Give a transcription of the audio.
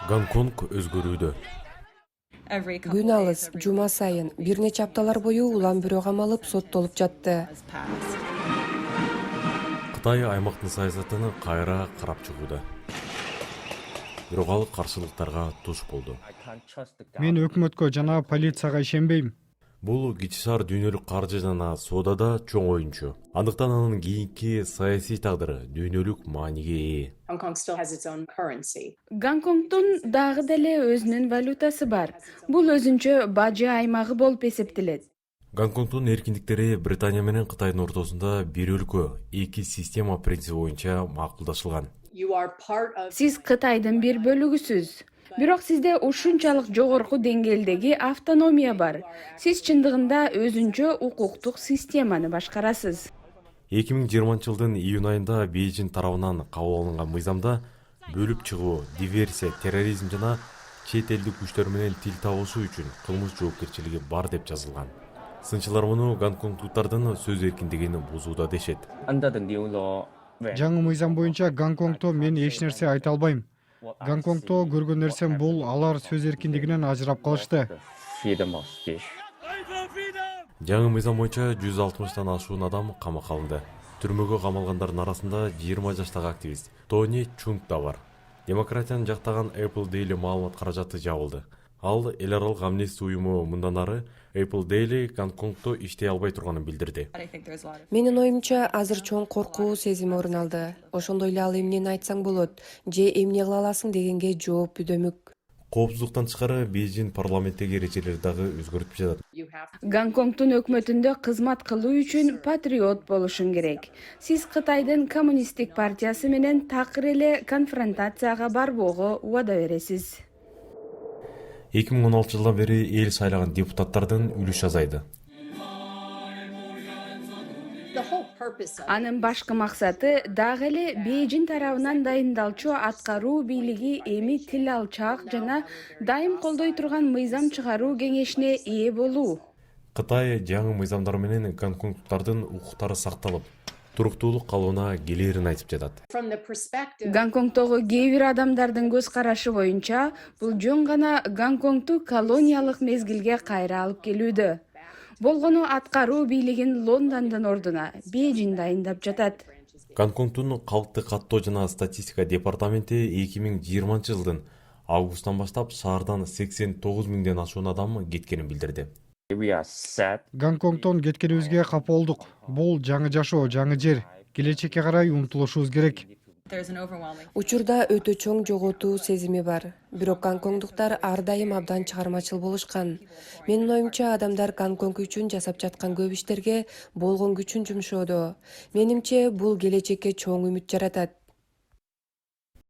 Гонконг өзгөрүүдө. Күн алыс, жума сайын бир нече апталар бою улам бирөө камалып соттолуп жатты. Кытай аймактын саясатын кайра карап чыгууда. Бирок ал каршылыктарга туш болду. Мен өкмөткө жана полицияга ишенбейм. Бул кичи шаар дүйнөлүк каржы жана соодада чоң оюнчу. Андыктан анын кийинки саясий тагдыры дүйнөлүк мааниге ээ. Гонконгдун дагы деле өзүнүн валютасы бар. Бул өзүнчө бажы аймагы болуп эсептелет. Гонконгдун эркиндиктери Британия менен Кытайдын ортосунда бир өлкө, эки система принципи боюнча макулдашылган. Сиз Кытайдын бир бөлүгүсүз. Бирок сизде ушунчалык жогорку деңгээлдеги автономия бар. Сиз чындыгында өзүнчө укуктук системаны башкарасыз. 2020 жылдын июнь айында Бейжин тарабынан кабыл алынган мыйзамда бөлүп чыгуу, диверсия, терроризм жана чет элдик күчтөр менен тил табышуу үчүн кылмыш жоопкерчилиги бар деп жазылган. Сынчылар муну гонконгдуктардын сөз эркиндигин бузууда дешет. Жаңы мыйзам боюнча Гонконгдо мен эч нерсе айта албайм. Гонконгдо көргөн нерсем бул алар сөз эркиндигинен ажырап калышты. Жаңы мыйзам боюнча 160тан ашуун адам камакка алынды. Түрмөгө камалгандардын арасында 20 жаштагы активист Тони Чунг да бар. Демократияны жактаган Apple Daily маалымат каражаты жабылды. Ал эл аралык амнистия уюму мындан ары Apple Daily Гонконгдо иштей албай турганын билдирди. Менин оюмча азыр чоң коркуу сезими орун алды. Ошондой эле ал эмнени айтсаң болот, же эмне кыла аласың дегенге жооп бүдөмүк. Коопсуздуктан тышкары Бейжин парламенттеги эрежелерди дагы өзгөртүп жатат. Гонконгдун өкмөтүндө кызмат кылуу үчүн патриот болушуң керек. Сиз Кытайдын коммунисттик партиясы менен такыр эле конфронтацияга барбоого убада бересиз. 2016 жылдан бери эл сайлаган депутаттардын үлүшү азайды. Анын башкы максаты дагы эле Бейжин тарабынан дайындалчу аткаруу бийлиги эми тил алчак жана дайым колдой турган мыйзам чыгаруу кеңешине ээ болуу. Кытай жаңы мыйзамдар менен гонконгдуктардын укуктары сакталып, туруктуулук калууна келээрин айтып жатат. Гонконгдогу кээ бир адамдардын көз карашы боюнча, бул жөн гана Гонконгду колониялык мезгилге кайра алып келүүдө. Болгону аткаруу бийлигин Лондондун ордуна Бейжин дайындап жатат. Гонконгдун калкты каттоо жана статистика департаменти 2020 жылдын августтан баштап шаардан 89 миңден ашуун адам кеткенин билдирди. Гонконгдон кеткенибизге капа болдук. Бул жаңы жашоо, жаңы жер. Келечекке карай умтулушубуз керек. Учурда өтө чоң жоготуу сезими бар. Бирок гонконгдуктар ар дайым абдан чыгармачыл болушкан. Менин оюмча адамдар Гонконг үчүн жасап жаткан көп иштерге болгон күчүн жумшоодо. Менимче бул келечекке чоң үмүт жаратат.